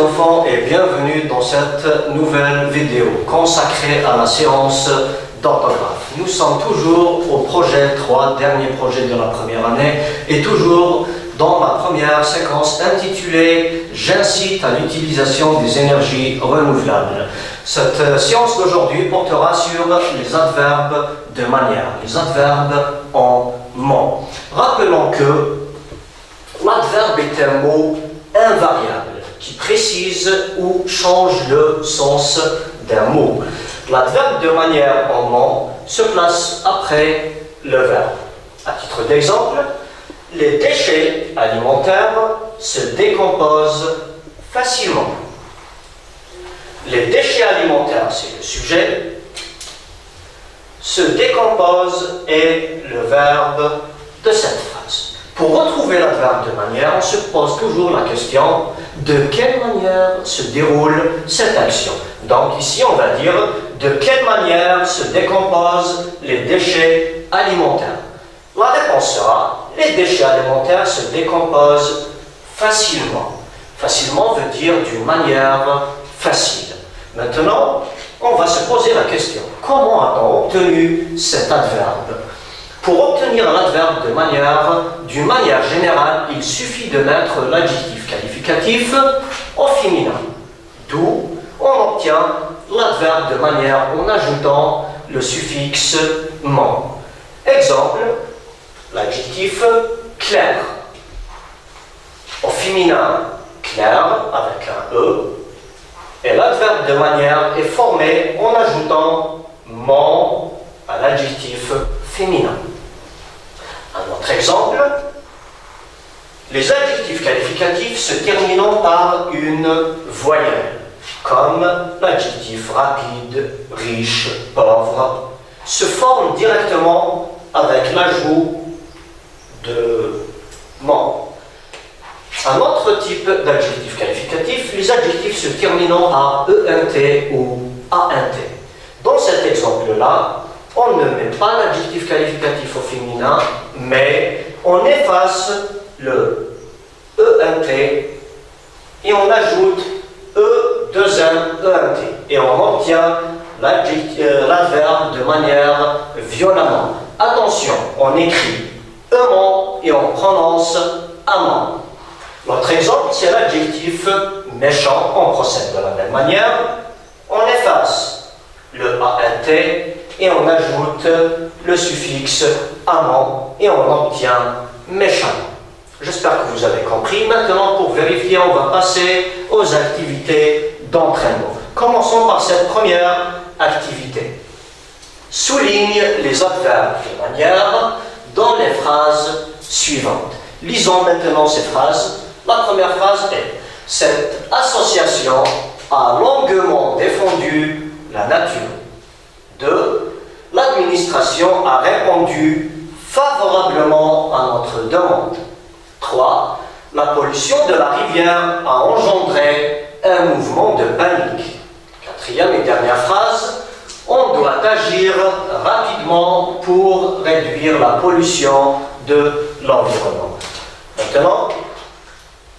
enfants et bienvenue dans cette nouvelle vidéo consacrée à la séance d'orthographe. Nous sommes toujours au projet 3, dernier projet de la première année, et toujours dans la première séquence intitulée « J'incite à l'utilisation des énergies renouvelables ». Cette séance d'aujourd'hui portera sur les adverbes de manière, les adverbes en ment. Rappelons que l'adverbe est un mot invariable qui précise ou change le sens d'un mot. L'adverbe de manière en ment se place après le verbe. À titre d'exemple, les déchets alimentaires se décomposent facilement. Les déchets alimentaires, c'est le sujet. Se décompose est le verbe de cette phrase. Pour retrouver l'adverbe de manière, on se pose toujours la question de quelle manière se déroule cette action. Donc ici, on va dire de quelle manière se décomposent les déchets alimentaires. La réponse sera les déchets alimentaires se décomposent facilement. Facilement veut dire d'une manière facile. Maintenant, on va se poser la question, comment a-t-on obtenu cet adverbe? Pour obtenir l'adverbe d'une manière générale, il suffit de mettre l'adjectif qualificatif au féminin. D'où on obtient l'adverbe de manière en ajoutant le suffixe ment. Exemple, l'adjectif clair. Au féminin, clair avec un E. Et l'adverbe de manière est formé en ajoutant ment à l'adjectif féminin. Un autre exemple, les adjectifs qualificatifs se terminant par une voyelle, comme l'adjectif rapide, riche, pauvre, se forment directement avec l'ajout de ment. Un autre type d'adjectif qualificatif, les adjectifs se terminant par ENT ou ANT. Dans cet exemple-là, on ne met pas l'adjectif qualificatif au féminin, mais on efface le ENT et on ajoute E2M-ENT. Et on obtient l'adverbe de manière violemment. Attention, on écrit aimant et on prononce amant. L'autre exemple, c'est l'adjectif méchant. On procède de la même manière. On efface le ANT et on ajoute le suffixe amant et on obtient méchant. J'espère que vous avez compris. Maintenant, pour vérifier, on va passer aux activités d'entraînement. Commençons par cette première activité. Souligne les adverbes de manière dans les phrases suivantes. Lisons maintenant ces phrases. La première phrase est « Cette association a longuement défendu la nature. » 2. L'administration a répondu favorablement à notre demande. 3. La pollution de la rivière a engendré un mouvement de panique. Quatrième et dernière phrase, on doit agir rapidement pour réduire la pollution de l'environnement. Maintenant,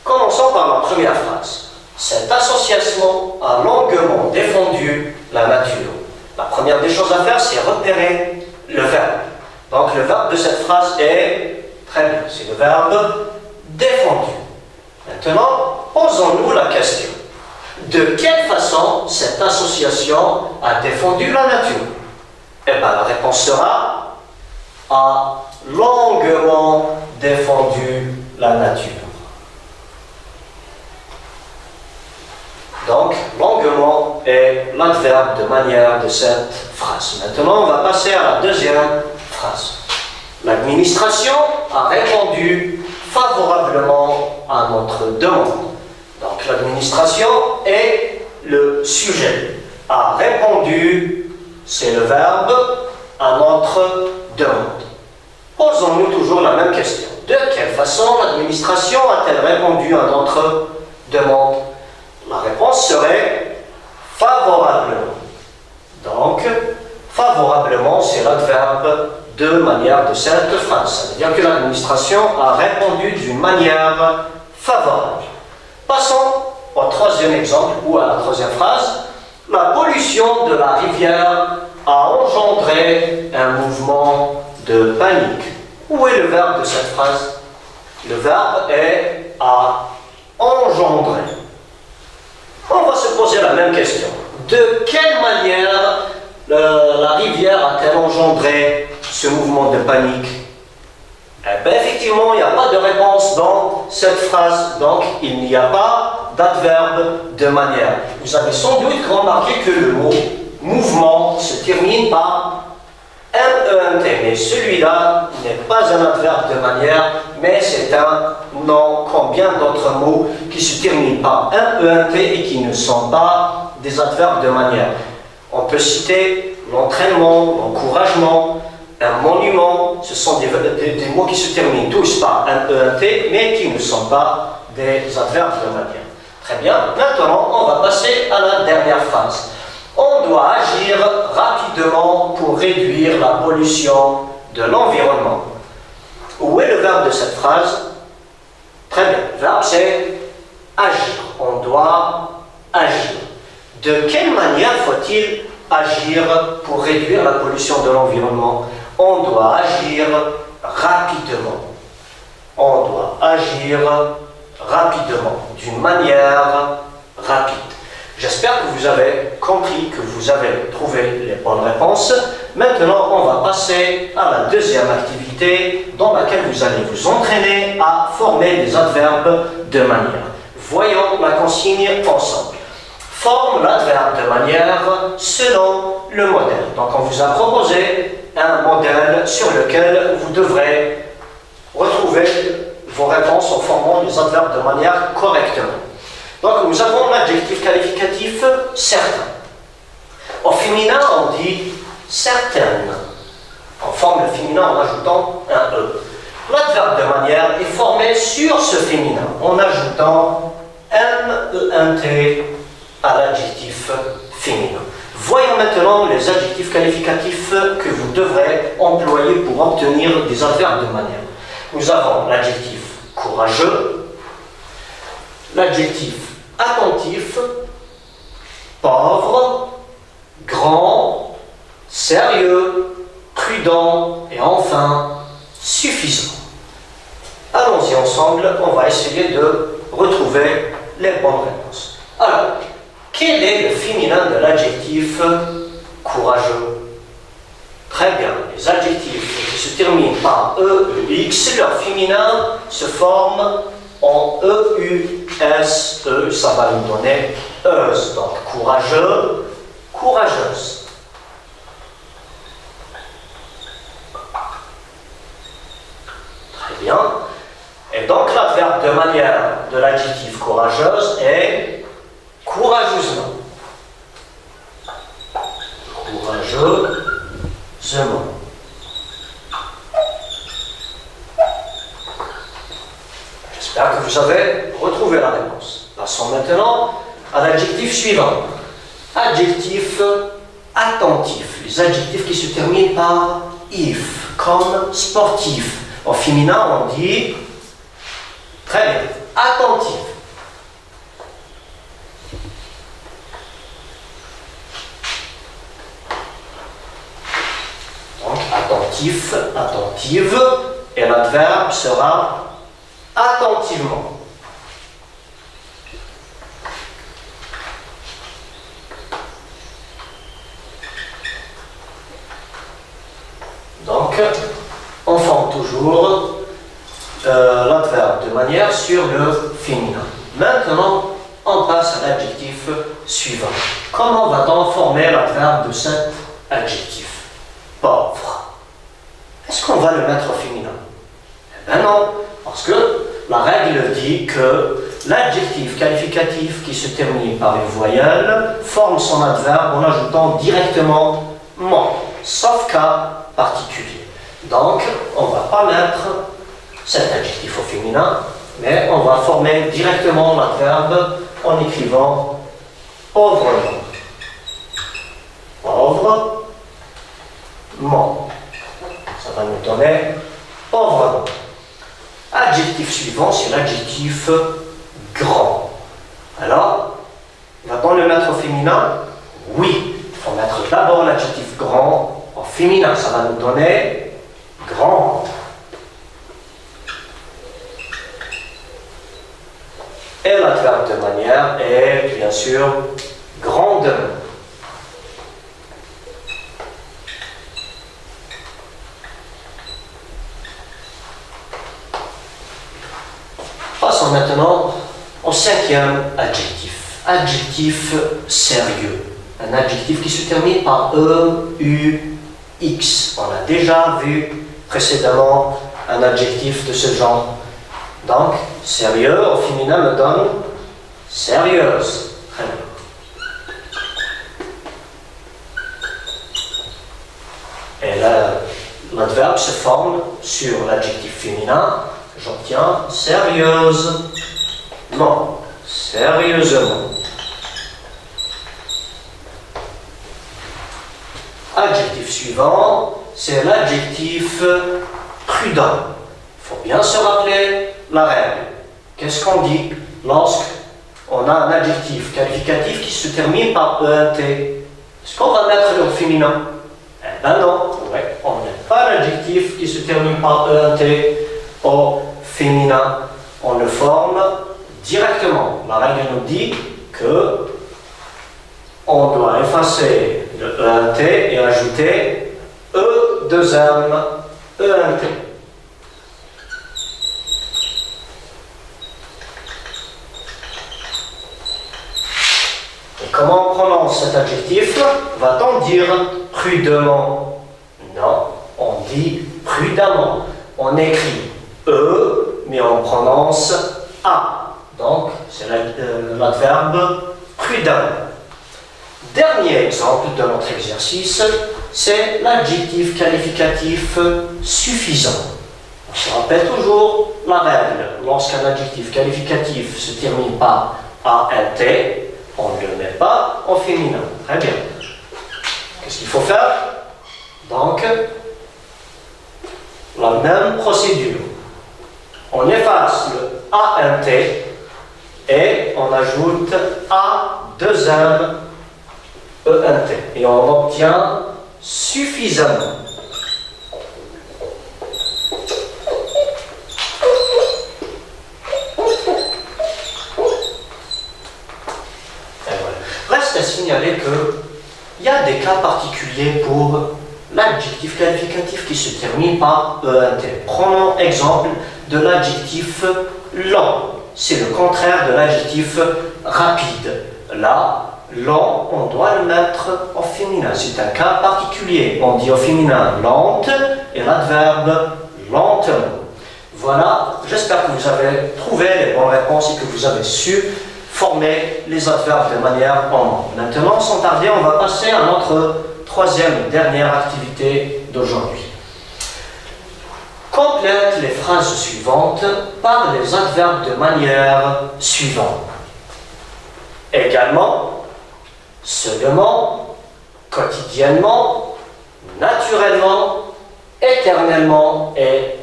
commençons par la première phrase. Cette association a longuement défendu la nature. La première des choses à faire, c'est repérer le verbe. Donc le verbe de cette phrase est, très bien, c'est le verbe défendu. Maintenant, posons-nous la question. De quelle façon cette association a défendu la nature? Eh bien, la réponse sera a longuement défendu la nature. Donc, longuement est l'adverbe de manière de cette phrase. Maintenant, on va passer à la deuxième phrase. L'administration a répondu favorablement à notre demande. Donc, l'administration est le sujet. A répondu, c'est le verbe, à notre demande. Posons-nous toujours la même question. De quelle façon l'administration a-t-elle répondu à notre demande? La réponse serait favorablement. Donc, favorablement, c'est l'adverbe de manière de cette phrase. Ça veut dire que l'administration a répondu d'une manière favorable. Passons au troisième exemple ou à la troisième phrase, la pollution de la rivière a engendré un mouvement de panique. Où est le verbe de cette phrase? Le verbe est à engendrer. On va se poser la même question. De quelle manière la rivière a-t-elle engendré ce mouvement de panique? Eh bien, effectivement, il n'y a pas de réponse dans cette phrase, donc il n'y a pas d'adverbe de manière. Vous avez sans doute remarqué que le mot mouvement se termine par MENT, mais celui-là n'est pas un adverbe de manière, mais c'est un nom comme bien d'autres mots qui se terminent par MENT et qui ne sont pas des adverbes de manière. On peut citer l'entraînement, l'encouragement, un monument, ce sont des mots qui se terminent tous par MENT, mais qui ne sont pas des adverbes de manière. Très bien, maintenant on va passer à la dernière phrase. On doit agir rapidement pour réduire la pollution de l'environnement. Où est le verbe de cette phrase? Très bien, le verbe c'est agir. On doit agir. De quelle manière faut-il agir pour réduire la pollution de l'environnement? On doit agir rapidement. On doit agir rapidement, d'une manière rapide. J'espère que vous avez compris, que vous avez trouvé les bonnes réponses. Maintenant, on va passer à la deuxième activité dans laquelle vous allez vous entraîner à former des adverbes de manière. Voyons la consigne ensemble. Forme l'adverbe de manière selon le modèle. Donc, on vous a proposé un modèle sur lequel vous devrez retrouver vos réponses en formant les adverbes de manière correctement. Donc, nous avons l'adjectif qualificatif certain. Au féminin, on dit certaine. On forme le féminin en ajoutant un E. L'adverbe de manière est formé sur ce féminin en ajoutant MENT à l'adjectif féminin. Voyons maintenant les adjectifs qualificatifs que vous devrez employer pour obtenir des adverbes de manière. Nous avons l'adjectif courageux, l'adjectif attentif, pauvre, grand, sérieux, prudent et enfin suffisant. Allons-y ensemble, on va essayer de retrouver les bonnes réponses. Alors, quel est le féminin de l'adjectif courageux? Très bien, les adjectifs qui se terminent par EUX, leur féminin se forme en EUSE, ça va nous donner euse. Donc courageux, courageuse. Très bien. Et donc l'adverbe de manière de l'adjectif courageuse est courageusement. Courageusement. J'espère que vous avez retrouvé la réponse. Passons maintenant à l'adjectif suivant. Adjectif attentif. Les adjectifs qui se terminent par if, comme sportif. Au féminin, on dit très bien, attentif. Donc, attentif, attentive, et l'adverbe sera attentivement. Donc, on forme toujours l'adverbe de manière sur le féminin. Maintenant, on passe à l'adjectif suivant. Comment va-t-on former l'adverbe de cet adjectif? Pauvre. Est-ce qu'on va le mettre au féminin? Eh bien non, parce que la règle dit que l'adjectif qualificatif qui se termine par une voyelle forme son adverbe en ajoutant directement mon, sauf cas particulier. Donc, on ne va pas mettre cet adjectif au féminin, mais on va former directement l'adverbe en écrivant pauvrement. Pauvrement. Ça va nous donner pauvrement. Adjectif suivant, c'est l'adjectif grand. Alors, féminin? Oui. Il faut mettre d'abord l'adjectif grand en féminin. Ça va nous donner grande. Et l'adverbe de manière est bien sûr grandement. Passons maintenant au cinquième adjectif. Adjectif sérieux. Un adjectif qui se termine par E, U, X. On a déjà vu précédemment un adjectif de ce genre. Donc, sérieux au féminin me donne sérieuse. Très bien. Et l'adverbe se forme sur l'adjectif féminin. J'obtiens sérieuse. Non, sérieusement. Adjectif suivant, c'est l'adjectif prudent. Il faut bien se rappeler la règle. Qu'est-ce qu'on dit lorsqu'on a un adjectif qualificatif qui se termine par ENT? Est-ce qu'on va mettre le féminin? Eh bien non, ouais, on n'a pas l'adjectif qui se termine par ENT au féminin. On le forme directement. La règle nous dit que on doit effacer le ENT et ajouter E2M, ENT. Et comment on prononce cet adjectif? Va-t-on dire prudemment? Non, on dit prudemment. On écrit E, mais on prononce A. Donc, c'est l'adverbe prudent. Dernier exemple de notre exercice, c'est l'adjectif qualificatif suffisant. On se rappelle toujours la règle. Lorsqu'un adjectif qualificatif se termine par ANT, on ne le met pas au féminin. Très bien. Qu'est-ce qu'il faut faire? Donc, la même procédure. On efface le ANT et on ajoute A2M ENT. Et on obtient suffisamment. Reste à signaler qu'il y a des cas particuliers pour l'adjectif qualificatif qui se termine par ENT. Prenons exemple de l'adjectif lent. C'est le contraire de l'adjectif rapide. Là, lent, on doit le mettre au féminin. C'est un cas particulier. On dit au féminin lente et l'adverbe lentement. Voilà, j'espère que vous avez trouvé les bonnes réponses et que vous avez su former les adverbes de manière en nombre. Maintenant, sans tarder, on va passer à notre troisième et dernière activité d'aujourd'hui. Complète les phrases suivantes par les adverbes de manière suivante. Également, seulement, quotidiennement, naturellement, éternellement et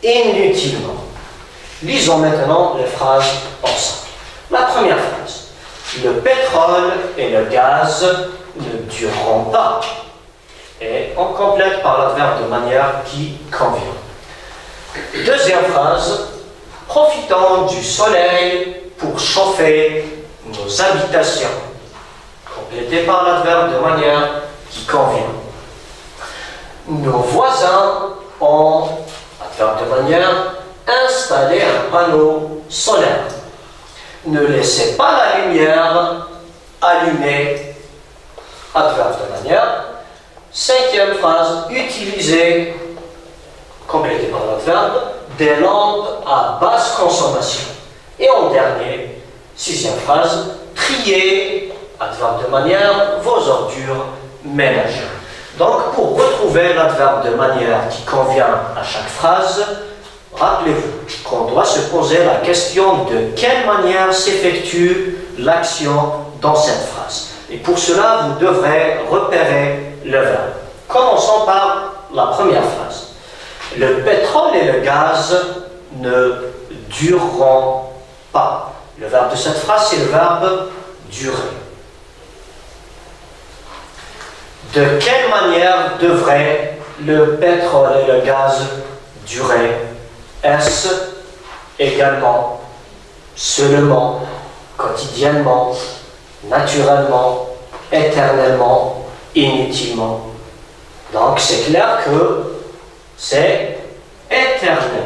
inutilement. Lisons maintenant les phrases ensemble. La première phrase. Le pétrole et le gaz ne dureront pas. Et on complète par l'adverbe de manière qui convient. Deuxième phrase. Profitons du soleil pour chauffer nos habitations. Complété par l'adverbe de manière qui convient. Nos voisins ont, adverbe de manière, installé un panneau solaire. Ne laissez pas la lumière allumée, adverbe de manière. Cinquième phrase, utilisez, complété par l'adverbe, des lampes à basse consommation. Et en dernier, sixième phrase, triez, adverbe de manière, vos ordures ménagères. Donc, pour retrouver l'adverbe de manière qui convient à chaque phrase, rappelez-vous qu'on doit se poser la question de quelle manière s'effectue l'action dans cette phrase. Et pour cela, vous devrez repérer le verbe. Commençons par la première phrase. Le pétrole et le gaz ne dureront pas. Le verbe de cette phrase, c'est le verbe durer. De quelle manière devrait le pétrole et le gaz durer? Est-ce également, seulement, quotidiennement, naturellement, éternellement, inutilement? Donc c'est clair que c'est éternel.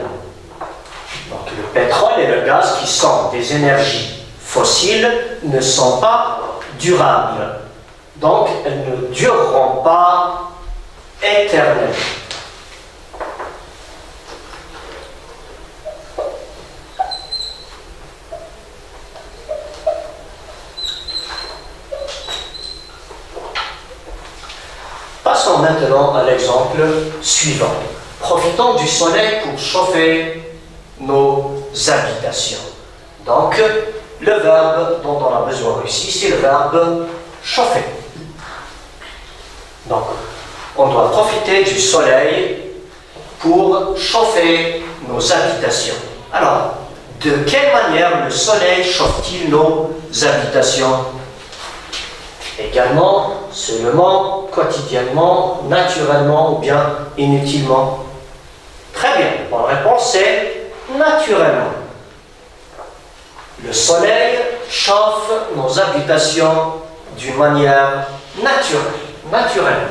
Donc le pétrole et le gaz, qui sont des énergies fossiles, ne sont pas durables. Donc elles ne dureront pas éternellement. Passons maintenant à l'exemple suivant. Profitons du soleil pour chauffer nos habitations. Donc, le verbe dont on a besoin ici, c'est le verbe chauffer. Donc, on doit profiter du soleil pour chauffer nos habitations. Alors, de quelle manière le soleil chauffe-t-il nos habitations? Également, seulement, quotidiennement, naturellement ou bien inutilement? Très bien, bonne réponse c'est naturellement. Le soleil chauffe nos habitations d'une manière naturelle.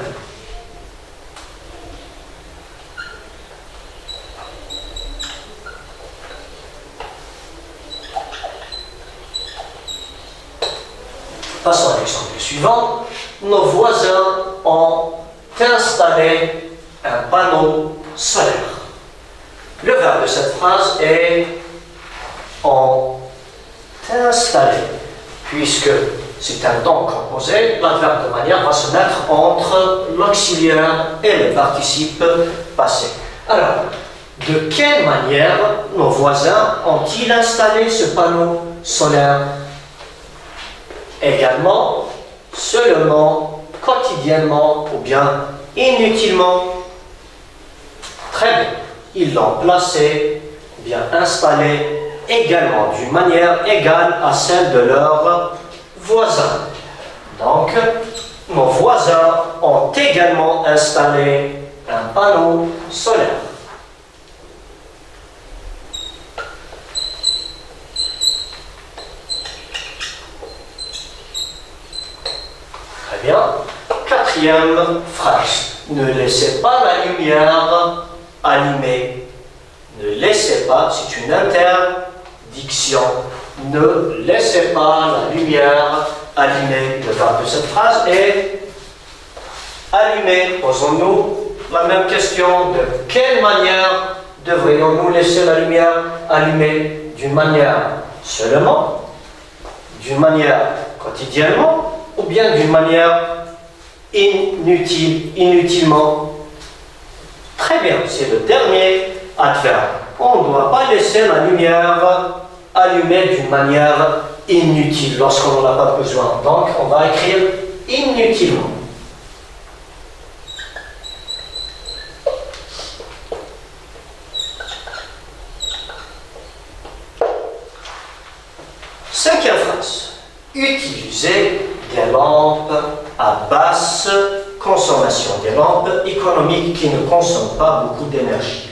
Passons à l'exemple suivant. Nos voisins ont installé un panneau solaire. Le verbe de cette phrase est ont installé. Puisque c'est un temps composé, l'adverbe de manière va se mettre entre l'auxiliaire et le participe passé. Alors, de quelle manière nos voisins ont-ils installé ce panneau solaire? Également, seulement, quotidiennement ou bien inutilement? Très bien. Ils l'ont placé, bien installé, également d'une manière égale à celle de leurs voisins. Donc, nos voisins ont également installé un panneau solaire. Très bien. Quatrième phrase. Ne laissez pas la lumière allumée. Ne laissez pas, c'est une interdiction. Ne laissez pas la lumière allumée. Le verbe de cette phrase est allumée. Posons-nous la même question. De quelle manière devrions-nous laisser la lumière allumée? D'une manière seulement, d'une manière quotidiennement, ou bien d'une manière inutilement? Très bien, c'est le dernier adverbe. On ne doit pas laisser la lumière allumée d'une manière inutile lorsqu'on n'en a pas besoin. Donc, on va écrire inutilement. Cinquième phrase. Utiliser des lampes à basse consommation, des lampes économiques qui ne consomment pas beaucoup d'énergie.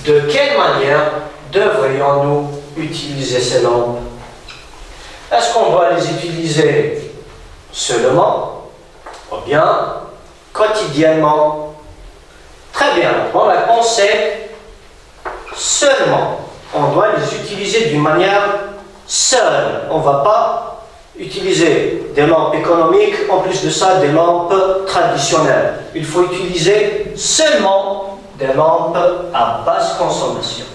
De quelle manière devrions-nous utiliser ces lampes? Est-ce qu'on doit les utiliser seulement ou bien quotidiennement? Très bien, la bonne réponse est seulement. On doit les utiliser d'une manière seule. On ne va pas utiliser des lampes économiques, en plus de ça, des lampes traditionnelles. Il faut utiliser seulement des lampes à basse consommation.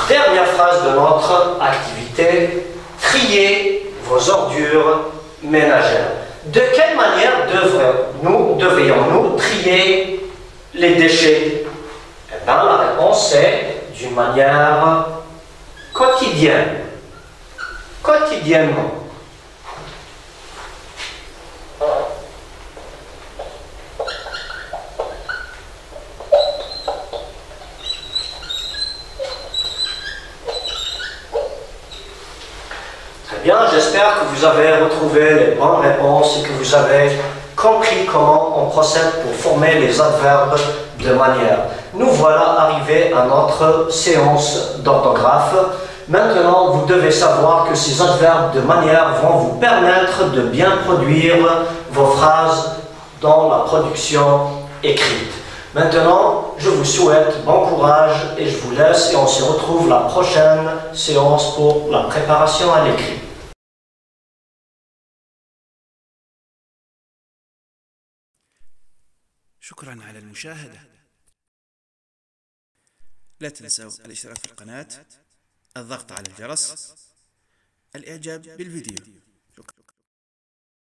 Dernière phrase de notre activité, trier vos ordures ménagères. De quelle manière devrions-nous trier les déchets? Eh bien, la réponse est d'une manière quotidienne. Quotidiennement. Bien, j'espère que vous avez retrouvé les bonnes réponses et que vous avez compris comment on procède pour former les adverbes de manière. Nous voilà arrivés à notre séance d'orthographe. Maintenant, vous devez savoir que ces adverbes de manière vont vous permettre de bien produire vos phrases dans la production écrite. Maintenant, je vous souhaite bon courage et je vous laisse et on se retrouve la prochaine séance pour la préparation à l'écrit. شكرا على المشاهدة. لا تنسوا الاشتراك في القناة، الضغط على الجرس، الإعجاب بالفيديو.